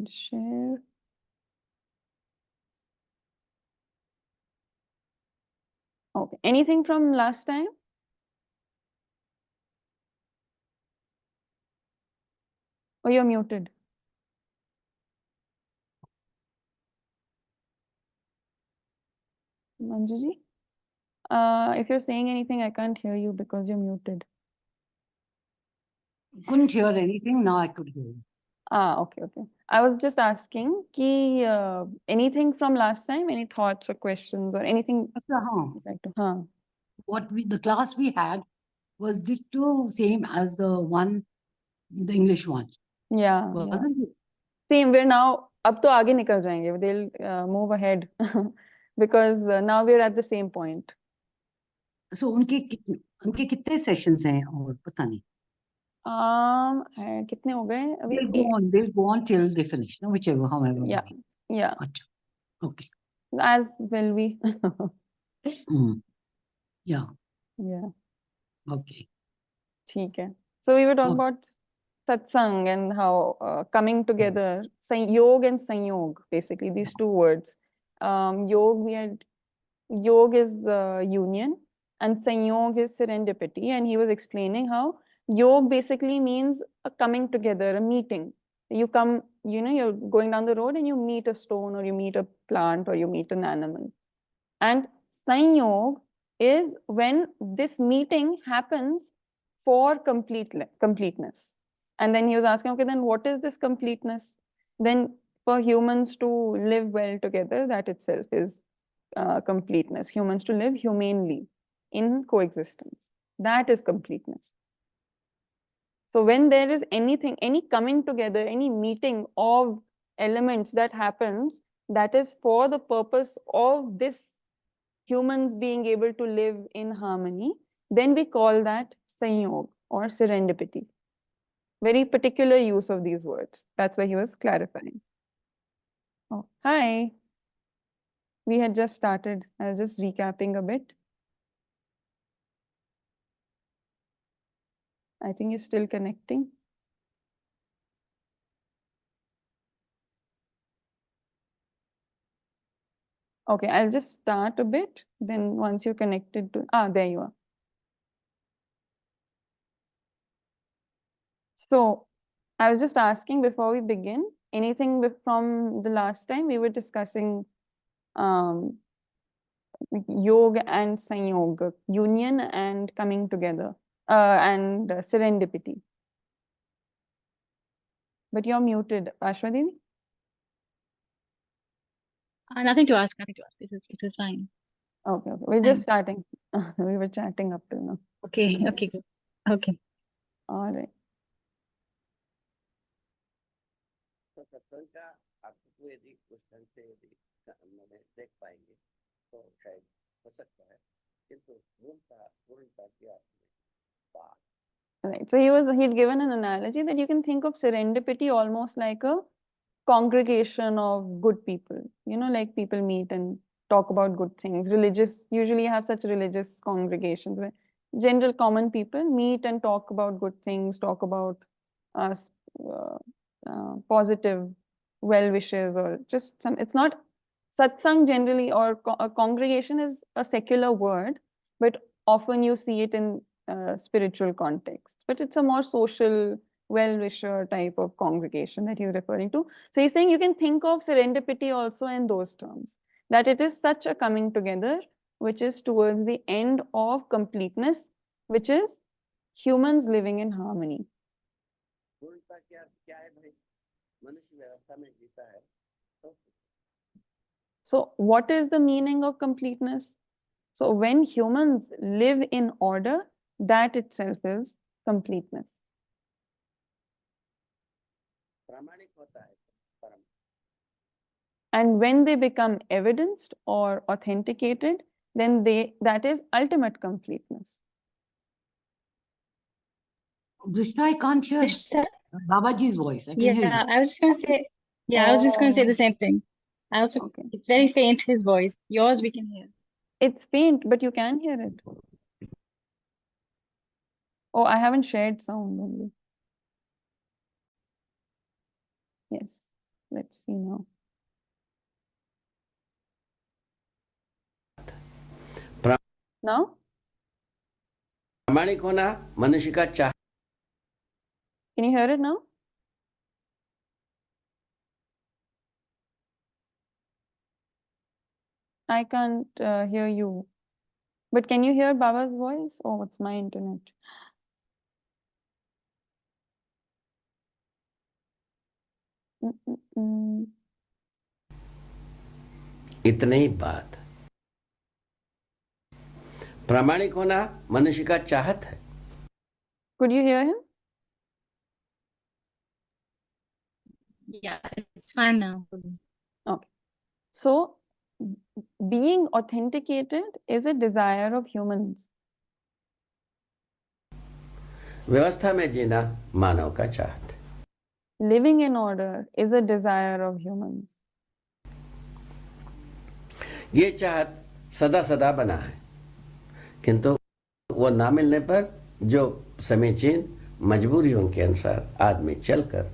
Share. Okay. Anything from last time? Oh, you're muted. Manjuji? If you're saying anything, I can't hear you because you're muted. Couldn't hear anything. Now I could hear. Okay. I was just asking ki anything from last time, any thoughts or questions or anything you'd like to? The class we had was ditto same as the English one. Yeah. Wasn't it? Same. We're now up to आगे निकल जाएंगे. They'll move ahead because now we're at the same point. So उनके कितने sessions हैं और पता नहीं. कितने हो गए अभी? They'll go on till they finish, no? Whichever, however. Yeah. Achha. Okay. As will we. Yeah. Okay. ठीक है. So we were talking about satsang and how coming together, yog and sanyog, basically these two words. Yog is union and sanyog is serendipity, and he was explaining how yog basically means a coming together, a meeting. You come, you're going down the road and you meet a stone or you meet a plant or you meet an animal. And sanyog is when this meeting happens for completeness. And then he was asking, okay, then what is this completeness? Then for humans to live well together, that itself is completeness. Humans to live humanely in coexistence. That is completeness. So when there is anything, any coming together, any meeting of elements that happens, that is for the purpose of this humans being able to live in harmony, then we call that sanyog or serendipity. Very particular use of these words. That's why he was clarifying. Oh, hi. We had just started. I was just recapping a bit. I think you're still connecting. Okay, I'll just start a bit. Then once you're connected to, there you are. So I was just asking before we begin, anything from the last time we were discussing yoga and sanyog, union and coming together, and serendipity. But you're muted, Ashwa Devi. Nothing to ask. It was fine. Okay. We're just starting. We were chatting up till now. Okay, good. Okay. All right. Right. So he'd given an analogy that you can think of serendipity almost like a congregation of good people. Like people meet and talk about good things. Religious usually have such religious congregations where general common people meet and talk about good things, talk about positive well wishes or just some. It's not satsang generally, or a congregation is a secular word, but often you see it in spiritual context. But it's a more social well-wisher type of congregation that he's referring to. So he's saying you can think of serendipity also in those terms, that it is such a coming together which is towards the end of completeness, which is humans living in harmony. So what is the meaning of completeness? So when humans live in order, that itself is completeness. And when they become evidenced or authenticated, then that is ultimate completeness. Krishna, I can't hear Babaji's voice. I can hear you. I was just going to say. I was just going to say the same thing. It's very faint, his voice. Yours we can hear. It's faint, but you can hear it. Oh, I haven't shared sound only. Yes. Let's see now. Now? प्रामाणिक होना मनुष्य का चाह Can you hear it now? I can't hear you. But can you hear Baba's voice? Oh, it's my internet. इतनी ही बात। प्रामाणिक होना मनुष्य का चाहत है। Could you hear him? Yeah, it's fine now. Okay. So, being authenticated is a desire of humans. व्यवस्था में जीना मानव का चाहत है। Living in order is a desire of humans. ये चाहत सदा सदा बना है, किंतु वो ना मिलने पर जो समीचीन मजबूरियों के अनुसार आदमी चलकर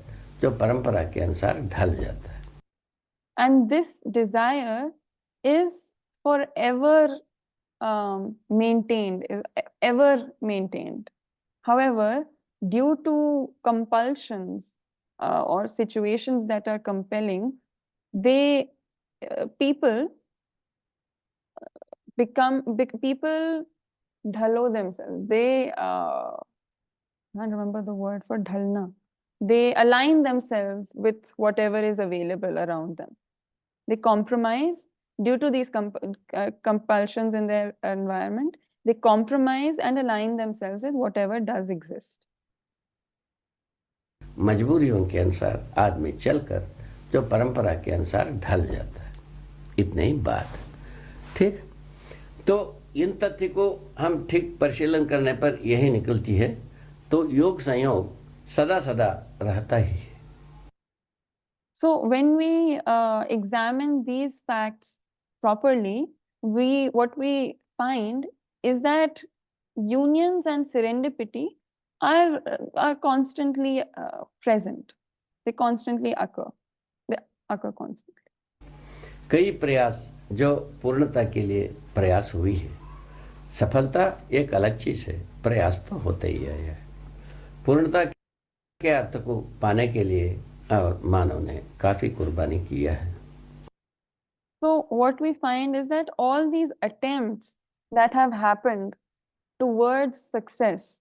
जो परंपरा के अनुसार ढल जाता है। And this desire is forever maintained, is ever maintained. However, due to compulsions or situations that are compelling, people dhalo themselves. They I can't remember the word for dhalna. They align themselves with whatever is available around them. They compromise due to these compulsions in their environment. They compromise and align themselves with whatever does exist. मजबूरियों के अनुसार आदमी चलकर जो परंपरा के अनुसार ढल जाता है। इतनी ही बात। ठीक, तो इन तथ्य को हम ठीक परिशीलन करने पर यही निकलती है, तो योग संयोग सदा सदा रहता ही है। So when we examine these facts properly, what we find is that unions and serendipity are constantly present. They constantly occur. They occur constantly. कई प्रयास जो पूर्णता के लिए प्रयास हुई है, सफलता एक अलग चीज है, प्रयास तो होता ही है। पूर्णता के अर्थ को पाने के लिए और मानव ने काफी कुर्बानी किया है। So what we find is that all these attempts that have happened towards success,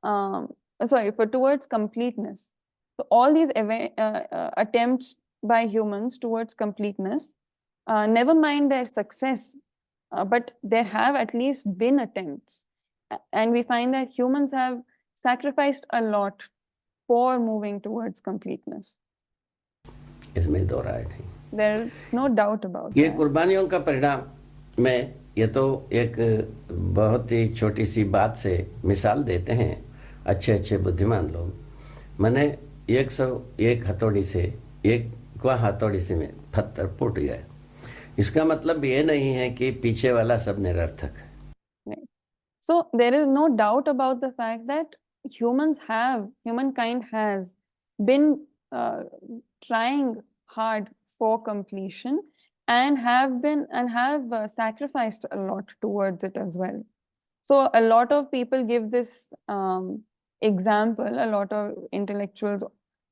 towards completeness. So all these attempts by humans towards completeness, never mind their success, but there have at least been attempts. And we find that humans have sacrificed a lot for moving towards completeness. इसमें दो राय नहीं। There is no doubt about ये that. कुर्बानियों का परिणाम में ये तो एक बहुत ही छोटी सी बात से मिसाल देते हैं अच्छे अच्छे बुद्धिमान लोग। मैंने 101 हथौड़ी से एक हथौड़ी से में पत्थर फूट गया। इसका मतलब ये नहीं है कि पीछे वाला सब निरर्थक है। Right. So there is no doubt about the fact that humankind has been trying hard for completion and have sacrificed a lot towards it as well. So a lot of people give this example, a lot of intellectuals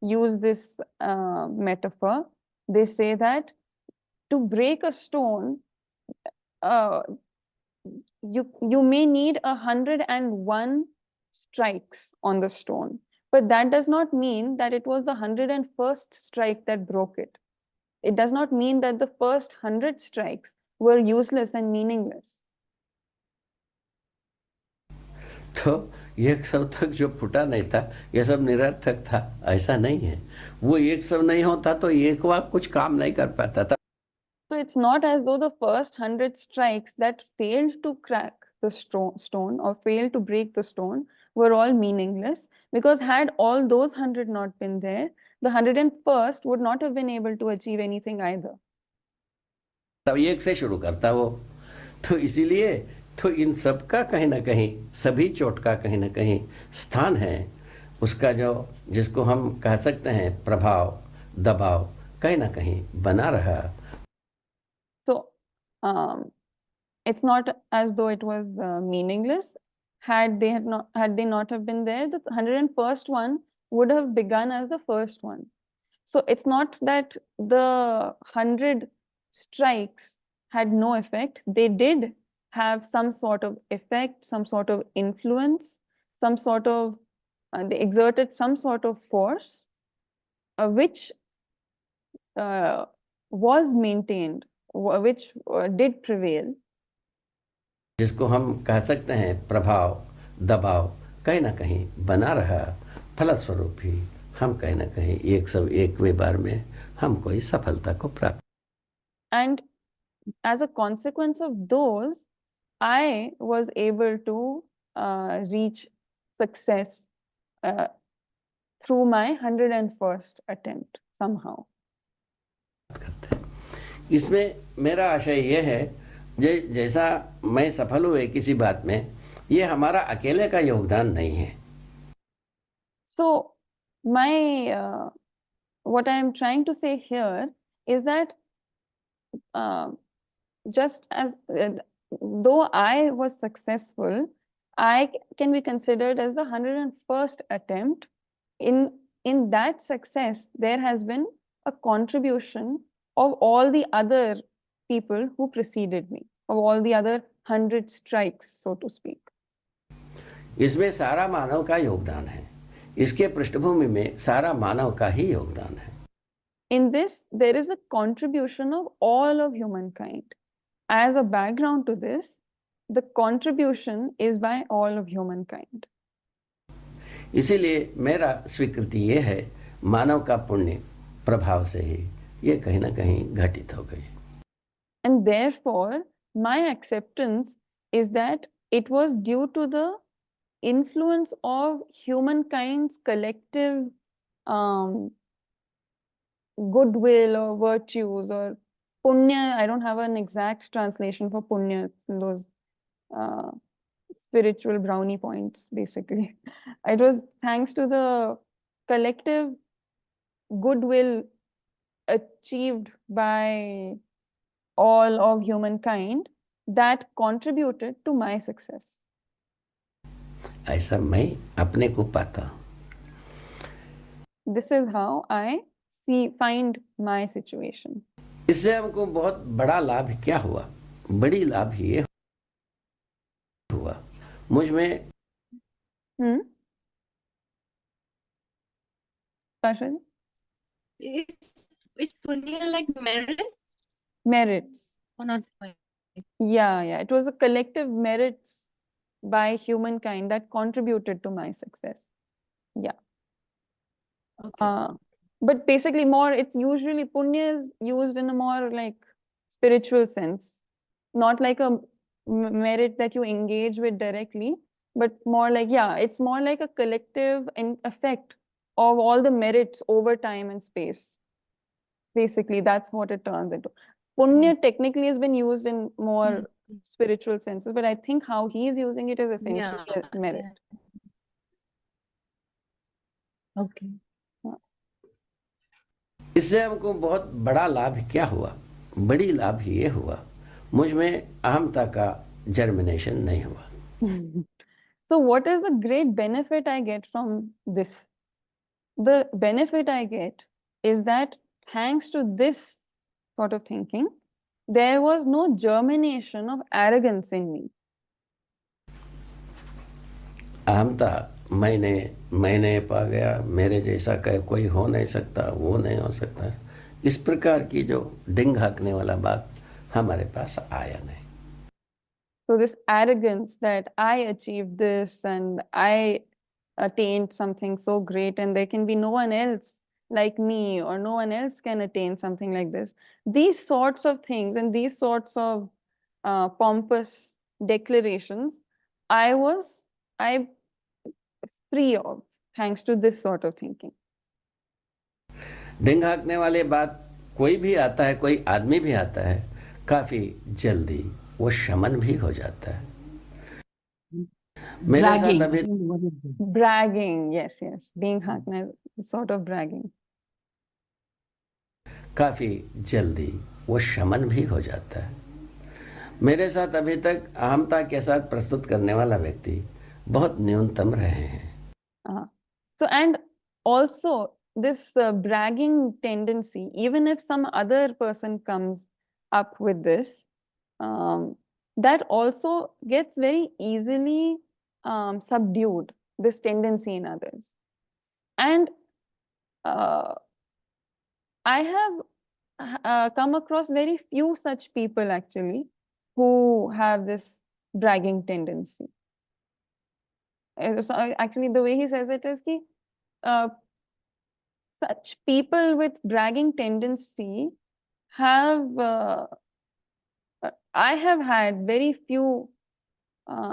use this metaphor. They say that to break a stone, you may need 101 strikes on the stone, but that does not mean that it was the 101st strike that broke it. It does not mean that the first 100 strikes were useless and meaningless. तो ये सब तक जो फूटा नहीं था, ये सब निरर्थक था, ऐसा नहीं है। वो एक सब नहीं होता तो एक वाक कुछ काम नहीं कर पाता था। So it's not as though the first 100 strikes that failed to crack the stone or failed to break the stone were all meaningless, because had all those 100 not been there, the 101st would not have been able to achieve anything either. तब एक से शुरू करता वो, तो इसीलिए तो इन सब का कहीं ना कहीं, सभी चोट का कहीं ना कहीं स्थान है। उसका जो जिसको हम कह सकते हैं प्रभाव, दबाव, कहीं ना कहीं बना रहा। So it's not as though it was meaningless. Had they not have been there, the 101st one would have begun as the first one. So it's not that the 100 strikes had no effect. They did have some sort of effect, some sort of influence, some sort of, they exerted some sort of force, which was maintained, which did prevail. जिसको हम कह सकते हैं प्रभाव, दबाव कहीं ना कहीं बना रहा। फलस्वरूप ही हम कहीं ना कहीं 101वें बार में हम कोई सफलता को प्राप्त। And as a consequence of those, I was able to reach success through my 101st attempt somehow. करते हैं। इसमें मेरा आशय यह है, जैसा मैं सफल हुए किसी बात में, ये हमारा अकेले का योगदान नहीं है। So my what I am trying to say here is that just as though I was successful, I can be considered as the 101st attempt. In that success, there has been a contribution of all the other people who preceded me, of all the other 100 strikes, so to speak. इसमें सारा मानव का योगदान है। इसके पृष्ठभूमि में सारा मानव का ही योगदान है। In this, there is a contribution of all of humankind. As a background to this, the contribution is by all of humankind. इसीलिए मेरा स्वीकृति ये है, मानव का पुण्य प्रभाव से ही ये कहीं ना कहीं घटित हो गई। And therefore, my acceptance is that it was due to the influence of humankind's collective goodwill or virtues or punya. I don't have an exact translation for punya in those spiritual brownie points, basically. It was thanks to the collective goodwill achieved by all of humankind that contributed to my success. ऐसा मैं अपने को पाता। This is how I find my situation. इससे हमको बहुत बड़ा लाभ क्या हुआ? बड़ी लाभ ये हुआ, मुझ में Pasha? It's punya like merits? Merits. Or not? Yeah. It was a collective merits by humankind that contributed to my success. Yeah. Okay. But basically more, it's usually punya is used in a more like spiritual sense, not like a merit that you engage with directly, but more like, it's more like a collective effect of all the merits over time and space. Basically, that's what it turns into. Punya technically has been used in more spiritual senses, but I think how he's using it is essentially a merit. Yeah. Okay. इससे हमको बहुत बड़ा लाभ क्या हुआ? बड़ी लाभ ये हुआ, मुझ में अहमता का जर्मिनेशन नहीं हुआ। So what is the great benefit I get from this? The benefit I get is that thanks to this sort of thinking, there was no germination of arrogance in me. अहमता मैंने पा गया, मेरे जैसा कोई हो नहीं सकता, वो नहीं हो सकता, इस प्रकार की जो डिंग हाँकने वाला बात हमारे पास आया नहीं। So this arrogance that I achieved this and I attained something so great and there can be no one else like me or no one else can attain something like this. These sorts of things and these sorts of pompous declarations, I free of thanks to this sort of thinking. डिंग हाँकने वाले बात कोई भी आता है, कोई आदमी भी आता है, काफी जल्दी वो शमन भी हो जाता है। मेरे साथ अभी Bragging. Yes, being हाँकना, sort of bragging. काफी जल्दी वो शमन भी हो जाता है। मेरे साथ अभी तक अहमता के साथ प्रस्तुत करने वाला व्यक्ति बहुत न्यूनतम रहे हैं। So, and also this bragging tendency, even if some other person comes up with this, that also gets very easily subdued, this tendency in others. And I have come across very few such people actually who have this bragging tendency. So actually, the way he says it is ki, such people with bragging tendency have, I have had very few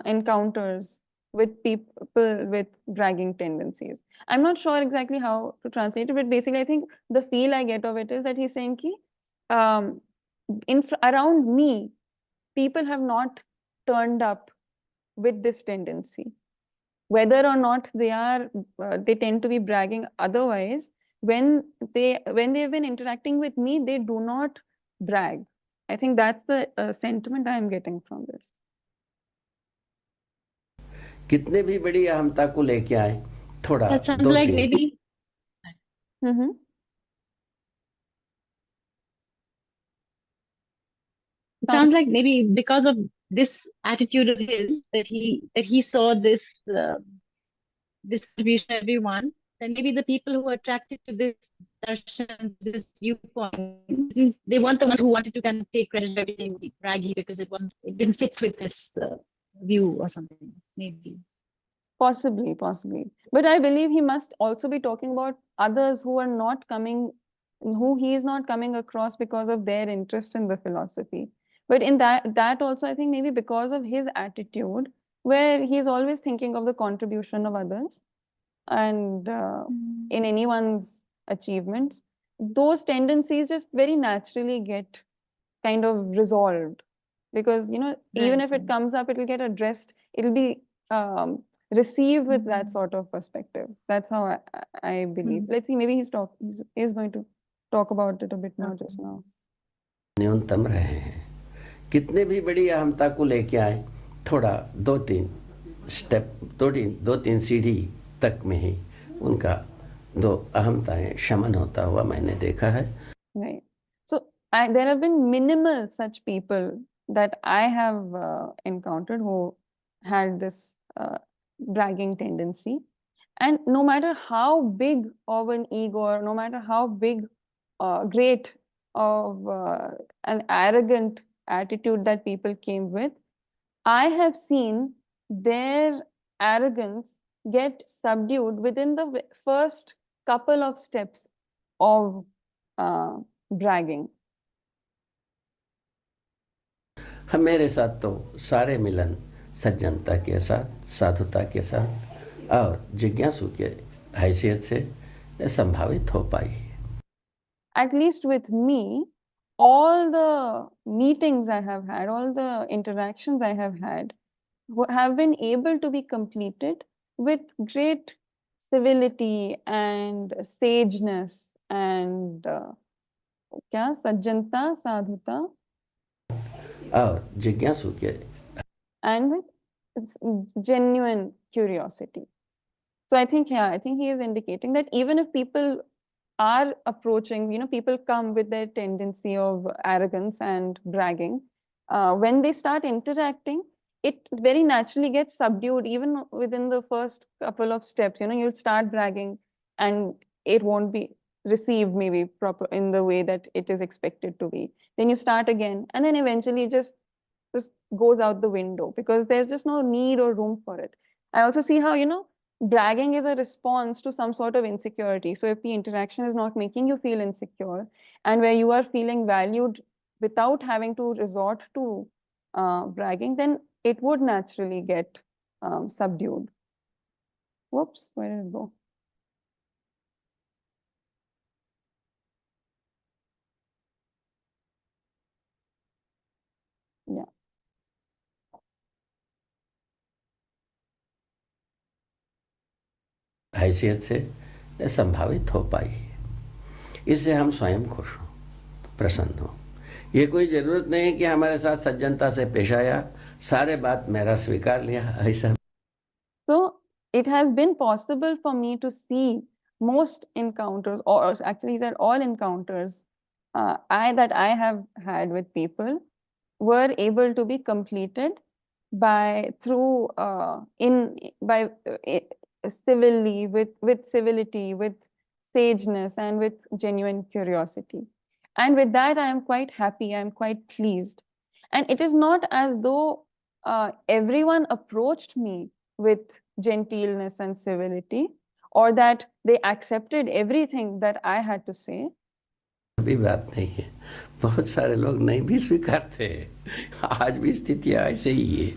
encounters with people with bragging tendencies. I'm not sure exactly how to translate it, but basically I think the feel I get of it is that he's saying ki, around me, people have not turned up with this tendency. Whether or not they are, they tend to be bragging otherwise, when they've been interacting with me, they do not brag. I think that's the sentiment I am getting from this. कितने भी बड़ी अहमता को लेके आए, थोड़ा That sounds दो like तीन maybe it sounds like maybe because of this attitude of his that he saw this this contribution of everyone, then maybe the people who are attracted to this darshan, this viewpoint, they weren't the ones who wanted to kind of take credit for everything, be braggy because it didn't fit with this view or something, maybe. Possibly. But I believe he must also be talking about others who are not coming, who he is not coming across because of their interest in the philosophy. But in that also, I think maybe because of his attitude, where he is always thinking of the contribution of others and in anyone's achievements, those tendencies just very naturally get kind of resolved. Because, even if it comes up, it will get addressed, it'll be received with that sort of perspective. That's how I believe. Let's see, maybe he's going to talk about it a bit more just now. न्यूनतम रहे हैं। कितने भी बड़ी अहमता को लेके आए, थोड़ा दो तीन सीढ़ी तक में ही उनका दो अहमताएं शमन होता हुआ मैंने देखा है। Right. So there have been minimal such people that I have encountered who had this bragging tendency. And no matter how big of an ego, or no matter how great of an arrogant attitude that people came with, I have seen their arrogance get subdued within the first couple of steps of bragging. हम मेरे साथ तो सारे मिलन सज्जनता के साथ, साधुता के साथ और जिज्ञासु के हैसियत से संभावित हो पाई। At least with me, all the meetings I have had, all the interactions I have had, have been able to be completed with great civility and sageness and sajjanta, sadhuta, और जिज्ञासु के and with genuine curiosity. So I think he is indicating that even if people are approaching, people come with their tendency of arrogance and bragging, when they start interacting, it very naturally gets subdued even within the first couple of steps. You'll start bragging and it won't be received maybe proper in the way that it is expected to be. Then you start again, and then eventually it just goes out the window because there's just no need or room for it. I also see how, bragging is a response to some sort of insecurity. So if the interaction is not making you feel insecure, and where you are feeling valued without having to resort to bragging, then it would naturally get subdued. Whoops, where did it go? Yeah. हैसियत से संभावित हो पाई। इससे हम स्वयं खुश हों। प्रसन्न हो। ये कोई जरूरत नहीं कि हमारे साथ सज्जनता से पेश आया, सारे बात मेरा स्वीकार लिया, ऐसा। So it has been possible for me to see most encounters, or actually that all encounters that I have had with people were able to be completed by through in by civilly, with civility, with sageness, and with genuine curiosity. And with that, I am quite happy. I am quite pleased. And it is not as though everyone approached me with gentleness and civility, or that they accepted everything that I had to say. भी बात नहीं है, बहुत सारे लोग नहीं भी स्वीकारते हैं। आज भी स्थिति ऐसे ही है,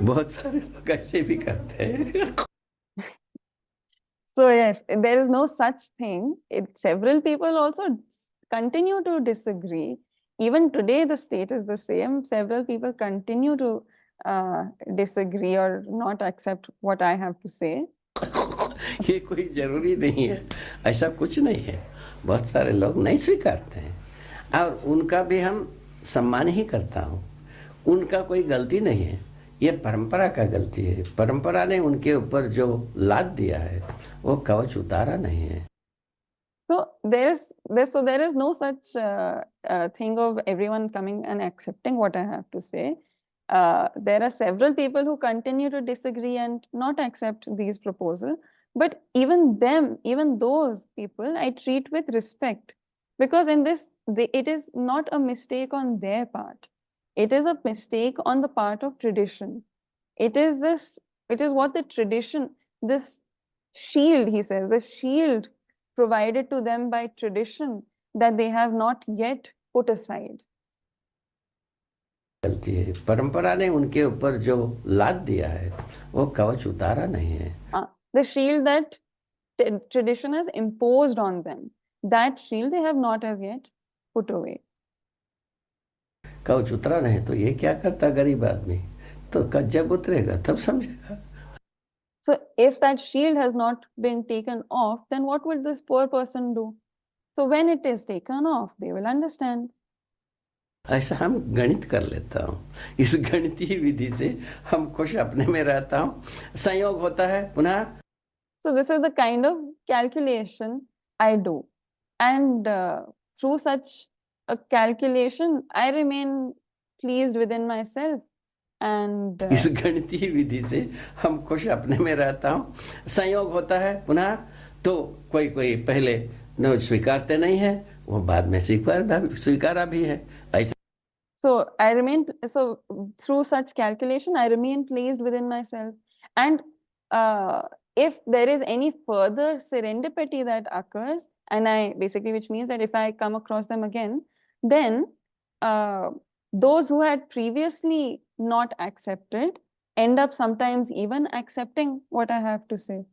बहुत सारे लोग ऐसे भी करते हैं। So yes, there is no such thing. Several people also continue to disagree. Even today, the state is the same. Several people continue to disagree or not accept what I have to say. ये कोई जरूरी नहीं है, ऐसा कुछ नहीं है। बहुत सारे लोग नहीं स्वीकारते हैं और उनका भी हम सम्मान ही करता हूँ। उनका कोई गलती नहीं है, ये परंपरा का गलती है। परंपरा ने उनके ऊपर जो लाद दिया है वो कवच उतारा नहीं है। So there is no such thing of everyone coming and accepting what I have to say. There are several people who continue to disagree and not accept these proposals. But even those people, I treat with respect, because in this, it is not a mistake on their part. It is a mistake on the part of tradition. It is what the tradition, this shield, he says, the shield provided to them by tradition that they have not yet put aside. गलती है, परंपरा ने उनके ऊपर जो लाद दिया है वो कवच उतारा नहीं है। The shield that tradition has imposed on them, that shield they have not as yet put away. कवच उतरा नहीं तो ये क्या करता गरीब आदमी, तो जब उतरेगा तब समझेगा। So if that shield has not been taken off, then what will this poor person do? So when it is taken off, they will understand. ऐसा हम गणित कर लेता हूँ, इस गणितीय विधि से हम खुश अपने में रहता हूँ, संयोग होता है पुनः। So this is the kind of calculation I do, and through such a calculation, I remain pleased within myself. And इस गणितीय विधि से हम खुश अपने में रहता हूँ, संयोग होता है पुनः। तो कोई पहले न स्वीकारते नहीं है, वो बाद में स्वीकारा भी है, ऐसा। So through such calculation, I remain pleased within myself. And if there is any further serendipity that occurs, which means that if I come across them again, then those who had previously not accepted end up sometimes even accepting what I have to say.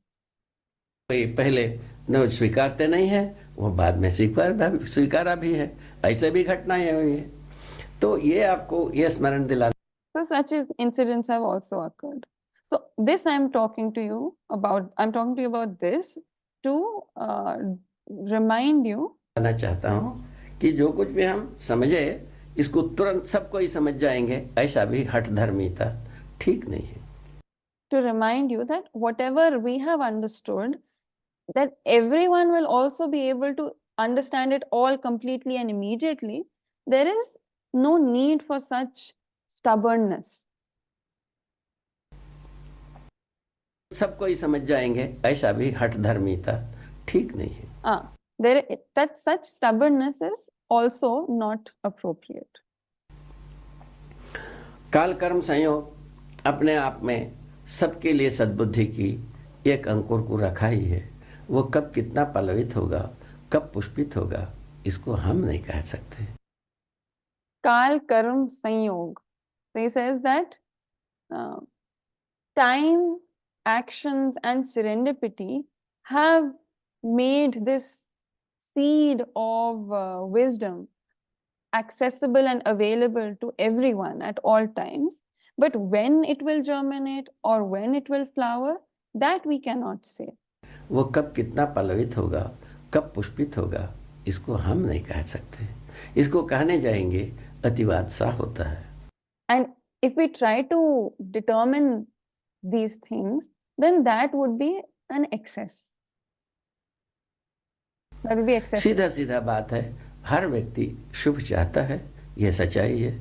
कोई पहले न स्वीकारते नहीं है, वो बाद में स्वीकारा भी है, ऐसे भी घटनाएं हुई है। तो ये आपको ये स्मरण दिलाना। So such incidents have also occurred. So this I'm talking to you about this to remind you. कहना चाहता हूँ कि जो कुछ भी हम समझे इसको तुरंत सबको ही समझ जाएंगे, ऐसा भी हठ धर्मीता ठीक नहीं है। To remind you that whatever we have understood, that everyone will also be able to understand it all completely and immediately. There is no need for such stubbornness. सबको ही समझ जाएंगे, ऐसा भी हठ धर्मीता ठीक नहीं है। That such stubbornness is also not appropriate. काल कर्म संयोग अपने आप में सबके लिए सद्बुद्धि की एक अंकुर को रखा ही है। वो कब कितना पल्लवित होगा, कब पुष्पित होगा, इसको हम नहीं कह सकते। Kal Karm Sanyog. So he says that time, actions, and serendipity have made this seed of wisdom accessible and available to everyone at all times. But when it will germinate or when it will flower, that we cannot say. वो कब कितना पल्लवित होगा, कब पुष्पित होगा, इसको हम नहीं कह सकते। इसको कहने जाएंगे अतिवाद सा होता है। And if we try to determine these things, then that would be an excess. That would be excessive. सीधा सीधा बात है, हर व्यक्ति शुभ चाहता है, यह सच्चाई है।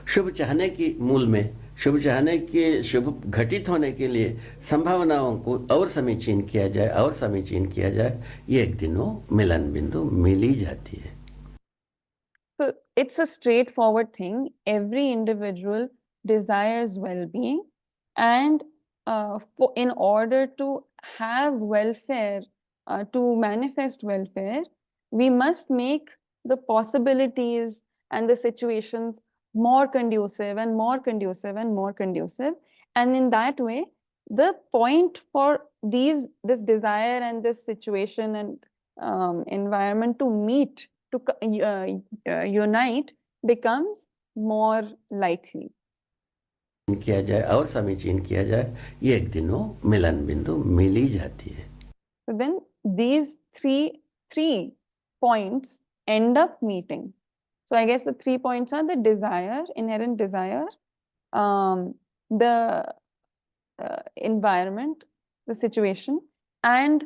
शुभ चाहने की मूल में, शुभ चाहने के, शुभ घटित होने के लिए संभावनाओं को और समीचीन किया जाए, और समीचीन किया जाए, ये एक दिनों मिलन बिंदु मिल ही जाती है। So it's a straightforward thing. Every individual desires well-being, and in order to have welfare, to manifest welfare, we must make the possibilities and the situations more conducive and more conducive and more conducive. And in that way, the point for this desire and this situation and environment to meet, to unite, becomes more likely. किया जाए और समीचीन किया जाए, ये एक दिनों मिलन बिंदु मिल ही जाती है। So then these three points end up meeting. So I guess the 3 points are the desire, inherent desire, the environment, the situation, and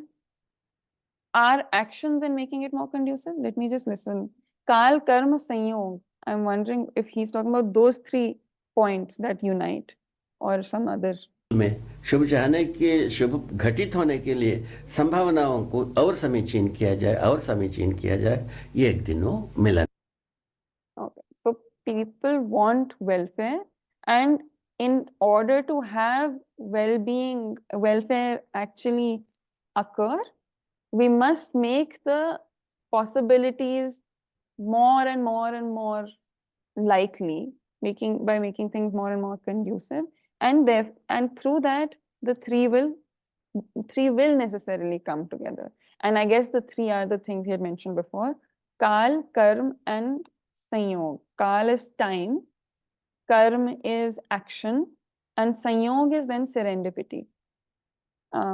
our actions in making it more conducive. Let me just listen. Kal, karma, sanyog. I'm wondering if he's talking about those 3 points that unite, or some other. में शुभ चाहने के, शुभ घटित होने के लिए संभावनाओं को और समीचीन किया जाए, और समीचीन किया जाए, ये एक दिनों मिलन। Okay, so people want welfare, and in order to have well-being, welfare actually occur, we must make the possibilities more and more and more likely, by making things more and more conducive, and through that the three will necessarily come together. And I guess the 3 are the things he had mentioned before: Kal, Karm, and Sanyog. Kal is time, Karm is action, and Sanyog is then serendipity.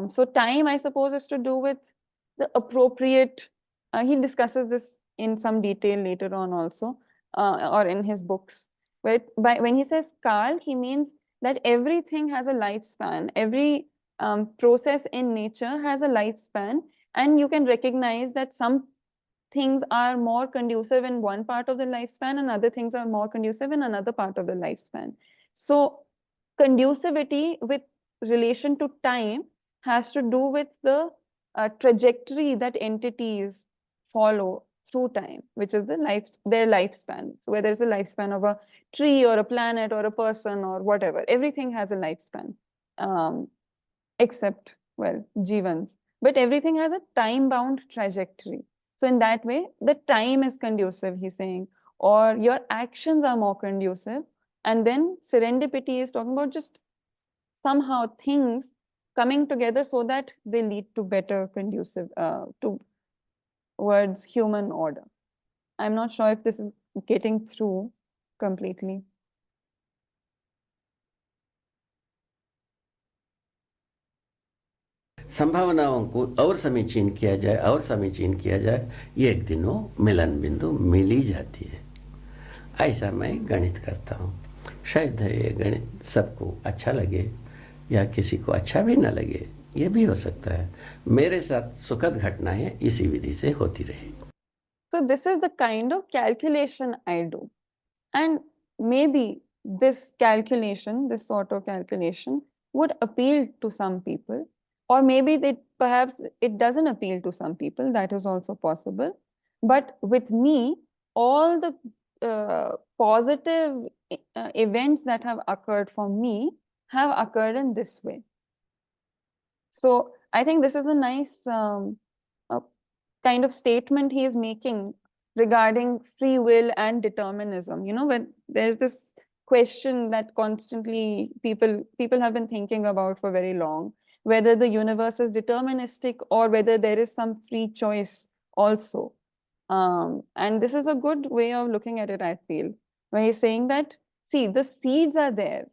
So time, I suppose, is to do with the appropriate, he discusses this in some detail later on also, or in his books. But when he says Kal, he means that everything has a lifespan. Every process in nature has a lifespan, and you can recognize that some things are more conducive in one part of the lifespan and other things are more conducive in another part of the lifespan. So conducivity with relation to time has to do with the trajectory that entities follow through time, which is their lifespan. So whether it's the lifespan of a tree or a planet or a person or whatever, everything has a lifespan, except, well, Jeevans. But everything has a time-bound trajectory. So in that way, the time is conducive, he's saying, or your actions are more conducive. And then serendipity is talking about just somehow things coming together so that they lead to better conducive, towards human order. I'm not sure if this is getting through completely. संभावनाओं को और समीचीन किया जाए, और समीचीन किया जाए, ये एक दिनों मिलन बिंदु मिल ही जाती है। ऐसा मैं गणित करता हूँ। शायद ये गणित सबको अच्छा लगे या किसी को अच्छा भी ना लगे, ये भी हो सकता है। मेरे साथ सुखद घटनाएं इसी विधि से होती रही। So this is the kind of calculation I do, and maybe this calculation, this sort of calculation, would appeal to some people, or maybe perhaps it doesn't appeal to some people. That is also possible. But with me, all the positive events that have occurred for me have occurred in this way. So I think this is a nice kind of statement he is making regarding free will and determinism. You know, when there's this question that constantly people have been thinking about for very long, whether the universe is deterministic or whether there is some free choice also. And this is a good way of looking at it, I feel, where he's saying that, see, the seeds are there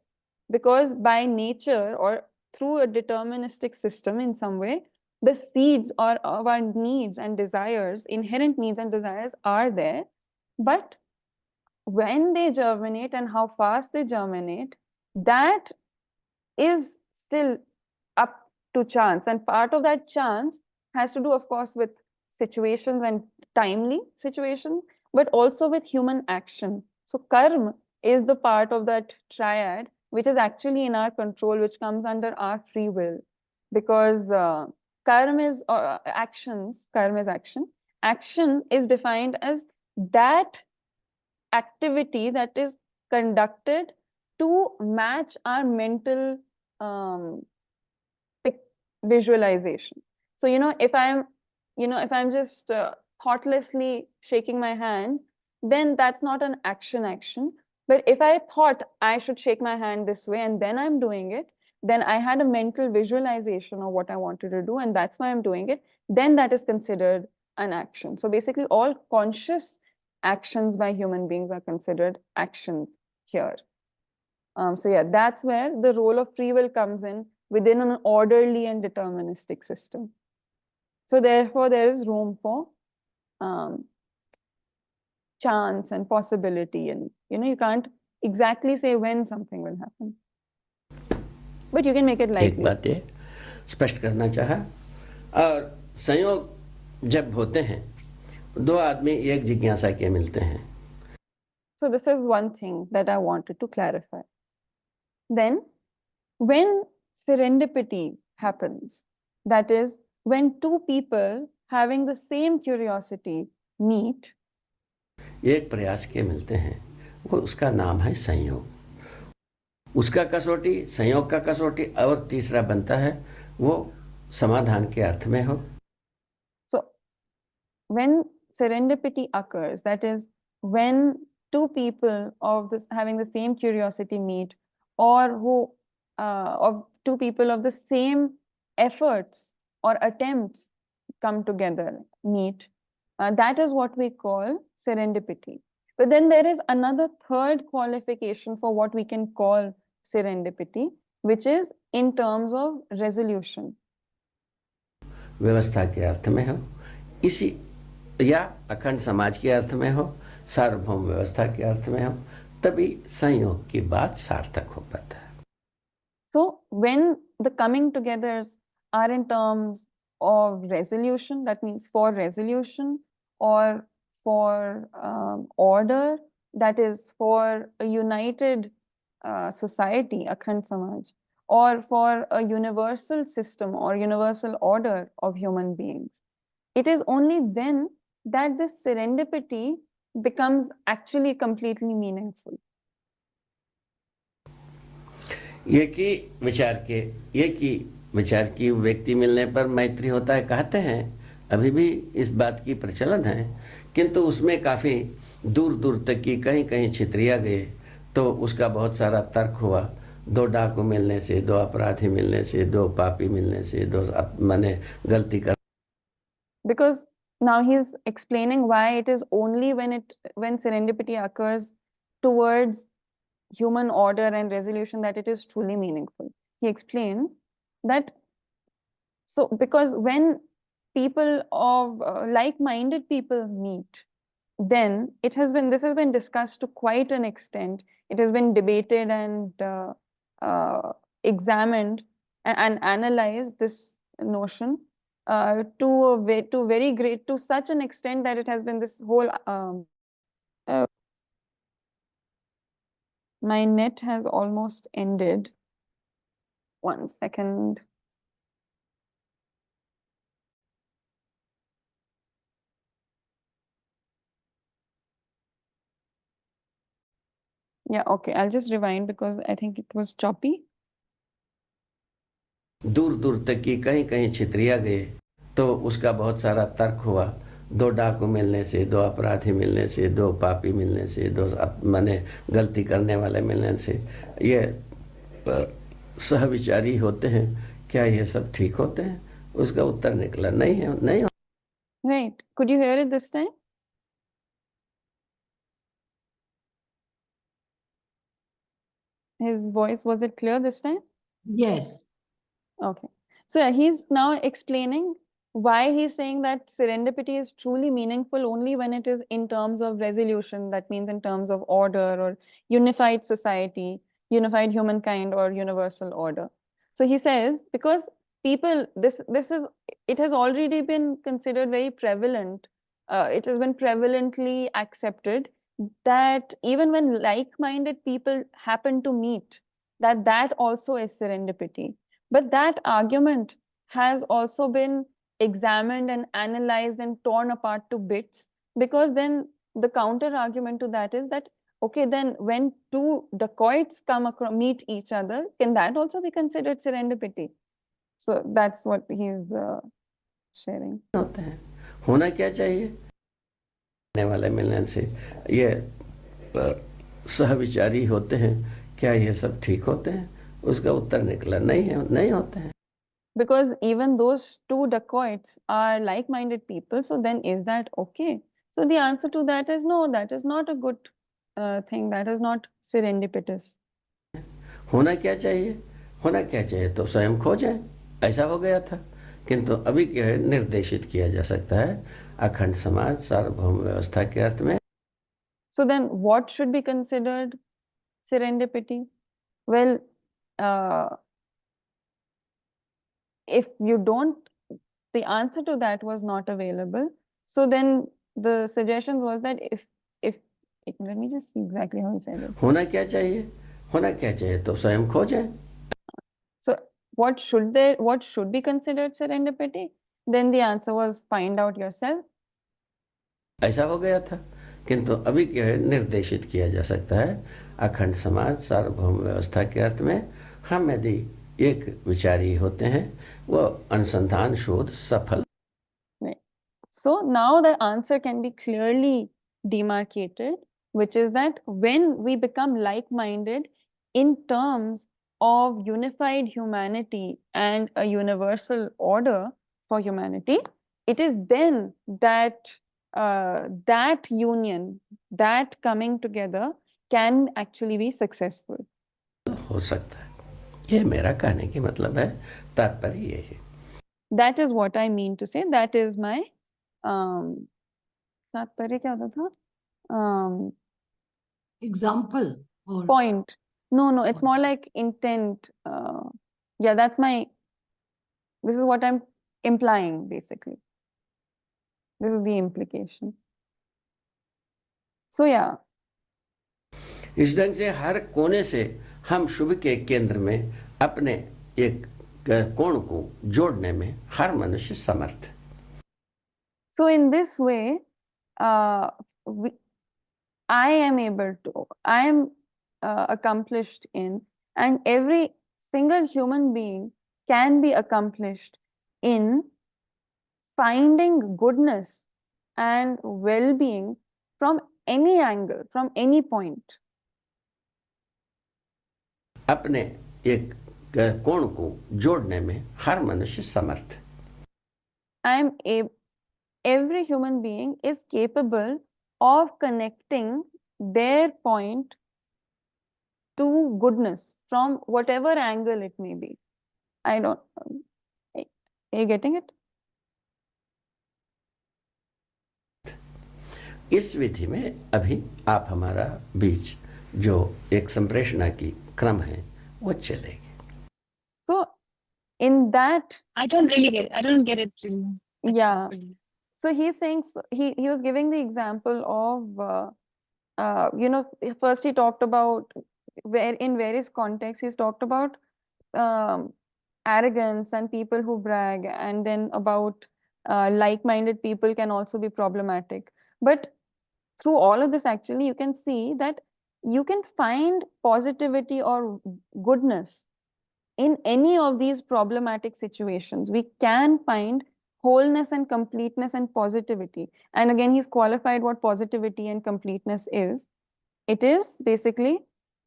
because by nature or through a deterministic system in some way, the seeds of our needs and desires, inherent needs and desires are there. But when they germinate and how fast they germinate, that is still up to chance. And part of that chance has to do, of course, with situations and timely situations, but also with human action. So karma is the part of that triad, which is actually in our control, which comes under our free will. Because karma is actions, karma is action. Action is defined as that activity that is conducted to match our mental visualization. So, if I'm just thoughtlessly shaking my hand, then that's not an action. But if I thought I should shake my hand this way and then I'm doing it, then I had a mental visualization of what I wanted to do, and that's why I'm doing it, then that is considered an action. So basically, all conscious actions by human beings are considered actions here. So yeah, that's where the role of free will comes in within an orderly and deterministic system. So therefore, there is room for chance and possibility, and you can't exactly say when something will happen, but you can make it एक likely. बात ये स्पष्ट करना चाहा, और संयोग जब होते हैं दो आदमी एक जिज्ञासा के मिलते हैं. So this is one thing that I wanted to clarify. Then, when serendipity happens, that is, when two people having the same curiosity meet, एक प्रयास के मिलते हैं, वो उसका नाम है संयोग. उसका कसौटी, संयोग का कसौटी, और तीसरा बनता है वो समाधान के अर्थ में हो. So when serendipity occurs, that is, when two people of this having the same curiosity meet, or who of two people of the same efforts or attempts come together, meet, that is what we call serendipity. But then there is another third qualification for what we can call serendipity, which is in terms of resolution. व्यवस्था के अर्थ में हो, इसी या अखंड समाज के अर्थ में हो, सार्वभौम व्यवस्था के अर्थ में हो, तभी संयोग की बात सार्थक हो पाता है. So when the coming togethers are in terms of resolution, that means for resolution, or for order, that is for a united society, Akhand Samaj, or for a universal system or universal order of human beings, it is only then that this serendipity becomes actually completely meaningful. एक ही विचार की व्यक्ति मिलने पर मैत्री होता है कहते हैं, अभी भी इस बात की प्रचलन है, किंतु उसमें काफी दूर दूर तक की कहीं छितरिया गए तो उसका बहुत सारा तर्क हुआ. दो डाकू मिलने से, दो अपराधी मिलने से, दो पापी मिलने से, दो माने गलती कर. Because now he's explaining why it is only when serendipity occurs towards human order and resolution that it is truly meaningful. He explains that, so because when people of like-minded people meet, then this has been discussed to quite an extent. It has been debated and examined and analyzed, this notion, to such an extent that it has been this whole my net has almost ended. 1 second. Yeah, okay, I'll just rewind because I think it was choppy. दूर दूर तक की कहीं छितरिया गए तो उसका बहुत सारा तर्क हुआ. दो डाकू मिलने से, दो अपराधी मिलने से, दो पापी मिलने से, दो माने गलती करने वाले मिलने से, ये सहविचारी होते हैं. क्या ये सब ठीक होते हैं? उसका उत्तर निकला नहीं. Right, could you hear it this time? His voice, was it clear this time? Yes. Okay. So yeah, he's now explaining why he's saying that serendipity is truly meaningful only when it is in terms of resolution, that means in terms of order or unified society, unified humankind or universal order. So he says, because people, this is, it has already been considered very prevalent, it has been prevalently accepted that even when like-minded people happen to meet, that also is serendipity. But that argument has also been examined and analyzed and torn apart to bits, because then the counter argument to that is that, okay, then when two dacoits come across, meet each other, can that also be considered serendipity? So that's what he's sharing. होते हैं, होना क्या चाहिए वाले मिलने से, ये सहविचारी होते हैं, क्या ये सब ठीक होते हैं? उसका उत्तर निकला नहीं होते हैं. Because even those two dacoits are like-minded people, so then is that okay? So the answer to that is no, that is not a good thing, that is not serendipitous. होना क्या चाहिए तो स्वयं खोजें, ऐसा हो गया था, किंतु अभी क्या है, निर्देशित किया जा सकता है अखंड समाज सार्वभौम व्यवस्था के अर्थ में. So then what should be considered serendipity? Well, if you don't, the answer to that was not available. So then the suggestion was that if let me just see exactly how he said it. होना क्या चाहिए तो स्वयं खोजें. So what should be considered serendipity? Then the answer was find out yourself. ऐसा हो गया था, किंतु अभी क्या है, निर्देशित किया जा सकता है अखंड समाज सार्वभौम व्यवस्था के अर्थ में. हम यदि एक विचारी होते हैं, वो अनुसंधान शोध सफल. So now the answer can be clearly demarcated, which is that when we become like-minded in terms of unified humanity and a universal order for humanity, it is then that that union, that coming together can actually be successful. हो सकता है, ये मेरा कहने की मतलब है, तात्पर्य ये है. That is what I mean to say. That is my तात्पर्य क्या होता था? Example or Point. No, it's more like intent. Yeah, this is what I'm implying, basically. This is the implication. So yeah. इस ढंग से हर कोने से हम शुभ के केंद्र में अपने एक कोण को जोड़ने में हर मनुष्य समर्थ है. So in this way, I am accomplished in, and every single human being can be accomplished in finding goodness and well-being from any angle, from any point. अपने एक कोण को जोड़ने में हर मनुष्य समर्थ है. Every human being is capable of connecting their point to goodness from whatever angle it may be. Are you getting it? इस विधि में अभी आप हमारा बीच जो एक संप्रेषणा की क्रम है वो चलेगी. So in that, I don't get it. yeah. So he's saying, he was giving the example of, first he talked about where in various contexts he's talked about arrogance and people who brag, and then about like-minded people can also be problematic. But through all of this, actually, you can see that you can find positivity or goodness in any of these problematic situations. We can find wholeness and completeness and positivity. And again, he's qualified what positivity and completeness is. It is basically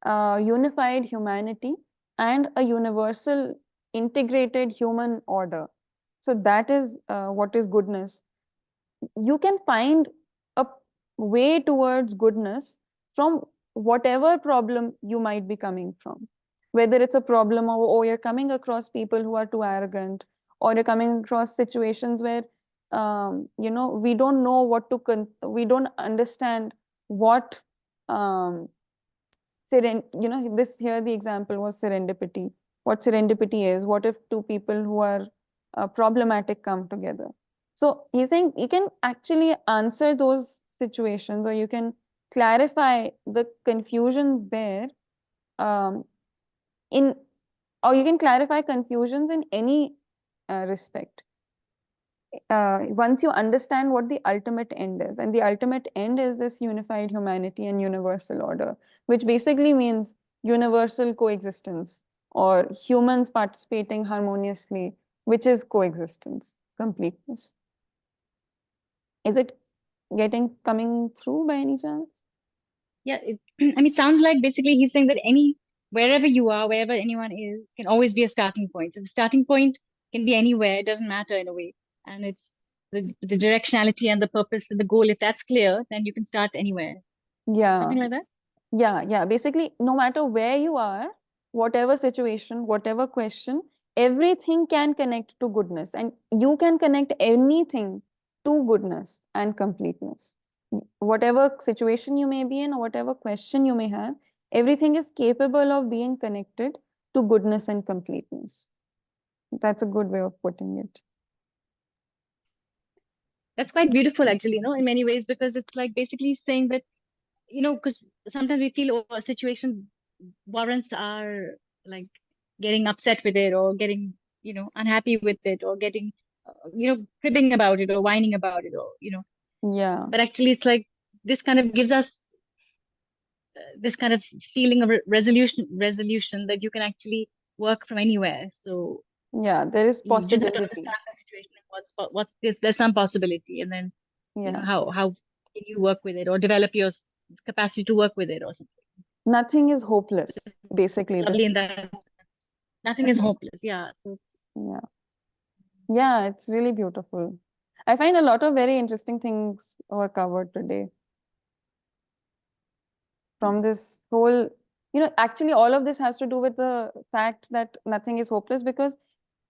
unified humanity and a universal integrated human order. So that is what is goodness. You can find a way towards goodness from whatever problem you might be coming from. Whether it's a problem of, oh, you're coming across people who are too arrogant, or you're coming across situations where we don't know what to we don't understand what this here the example was serendipity. What serendipity is, what if two people who are problematic come together? So he's saying you can actually answer those situations, or you can clarify the confusions there in or you can clarify confusions in any respect. Once you understand what the ultimate end is, and the ultimate end is this unified humanity and universal order, which basically means universal coexistence, or humans participating harmoniously, which is coexistence, completeness. Is it coming through by any chance? Yeah, I mean, it sounds like basically he's saying that wherever you are, wherever anyone is, can always be a starting point. So the starting point can be anywhere, it doesn't matter in a way. And it's the directionality and the purpose and the goal, if that's clear, then you can start anywhere. Yeah. Something like that? Yeah. Basically, no matter where you are, whatever situation, whatever question, everything can connect to goodness, and you can connect anything to goodness and completeness. Whatever situation you may be in, or whatever question you may have, everything is capable of being connected to goodness and completeness. That's a good way of putting it. That's quite beautiful, actually, in many ways, because it's like basically saying that, because sometimes we feel, oh, a situation warrants our like getting upset with it, or getting, unhappy with it, or getting, cribbing about it, or whining about it, or, Yeah. but actually it's like this kind of gives us this kind of feeling of resolution that you can actually work from anywhere. So Yeah, there is you just have to possibility. understand the situation and what there's some possibility, and then Yeah. how can you work with it, or develop your capacity to work with it, or something. Nothing is hopeless, basically. Lovely in that sense. Nothing is hopeless. Yeah. So Yeah. Yeah, it's really beautiful. I find a lot of very interesting things were covered today. From this whole, actually all of this has to do with the fact that nothing is hopeless, because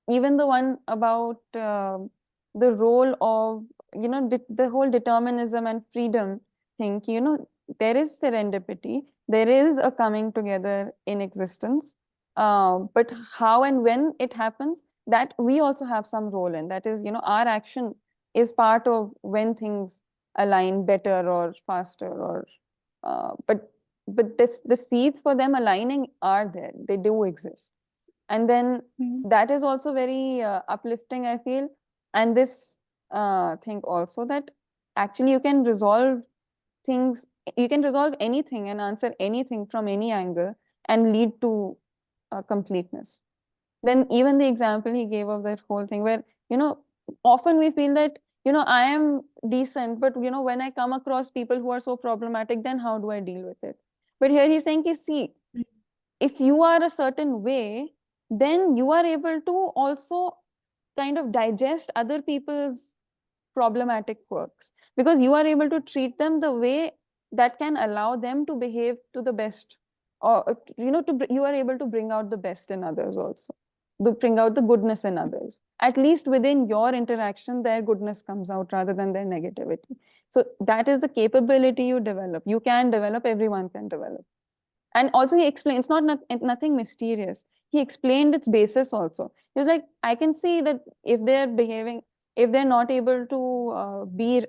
even the one about the role of, the whole determinism and freedom thing, there is serendipity, there is a coming together in existence. But how and when it happens, that we also have some role in. That is, our action is part of when things align better or faster, or but the seeds for them aligning are there. They do exist. And then that is also very uplifting, I feel. And this thing also, that actually you can resolve things, you can resolve anything and answer anything from any angle and lead to completeness. Then even the example he gave of that whole thing where, often we feel that, I am decent, but, when I come across people who are so problematic, then how do I deal with it? But here he's saying, see, if you are a certain way, then you are able to also kind of digest other people's problematic quirks, because you are able to treat them the way that can allow them to behave to the best, or you are able to bring out the best in others also, bring out the goodness in others. At least within your interaction, their goodness comes out rather than their negativity. So that is the capability you develop. You can develop, everyone can develop. And also he explained, it's nothing mysterious. He explained its basis also. He's like, I can see that if they're not able to be,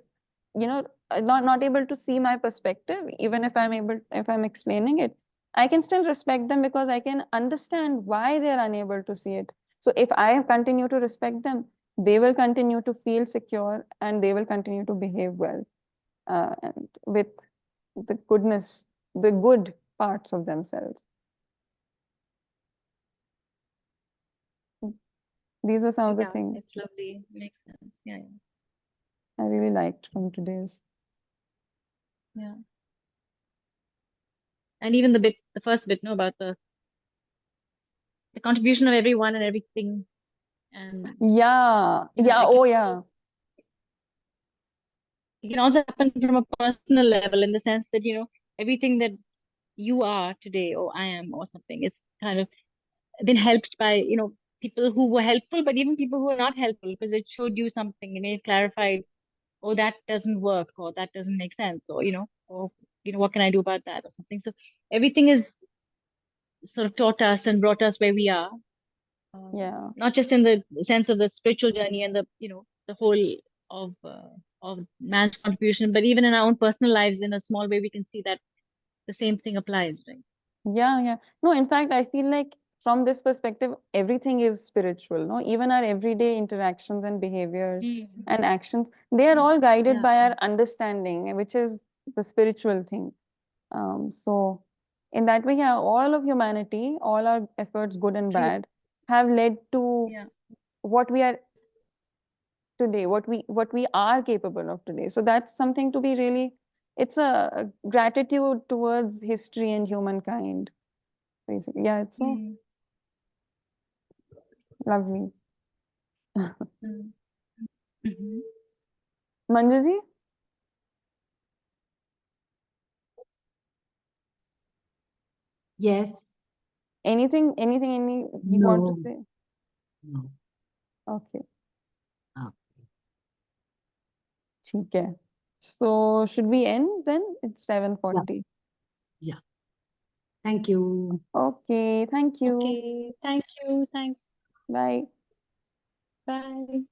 not able to see my perspective, even if I'm explaining it, I can still respect them, because I can understand why they're unable to see it. So if I continue to respect them, they will continue to feel secure, and they will continue to behave well, and with the goodness, the good parts of themselves. These were some of the things it's lovely. Makes sense. Yeah. I really liked from today's. Yeah. And even the first bit, about the contribution of everyone and everything. And yeah. Oh yeah. It can also happen from a personal level, in the sense that, everything that you are today, or I am, or something, is kind of been helped by, people who were helpful, but even people who were not helpful, because it showed you something and it clarified, oh, that doesn't work, or that doesn't make sense, or what can I do about that, or something. So everything is sort of taught us and brought us where we are. Yeah. Not just in the sense of the spiritual journey and the whole of man's contribution, but even in our own personal lives, in a small way, we can see that the same thing applies, right? Yeah. No, in fact, I feel like from this perspective, everything is spiritual, no? Even our everyday interactions and behaviors and actions, they are all guided Yeah. by our understanding, which is the spiritual thing. So in that way, yeah, all of humanity, all our efforts, good and True. bad, have led to Yeah. what we are today, what we are capable of today. So that's something to be really, it's a gratitude towards history and humankind. Basically. Yeah, it's so lovely. Mhm. Manjuji, Yes. anything you want to No. say? No. Okay, Ah. ठीक है. So should we end then? It's Yeah. 7:40. Yeah. Thank you. Okay, thank you. Okay. Thank you. Thanks. Bye. Bye.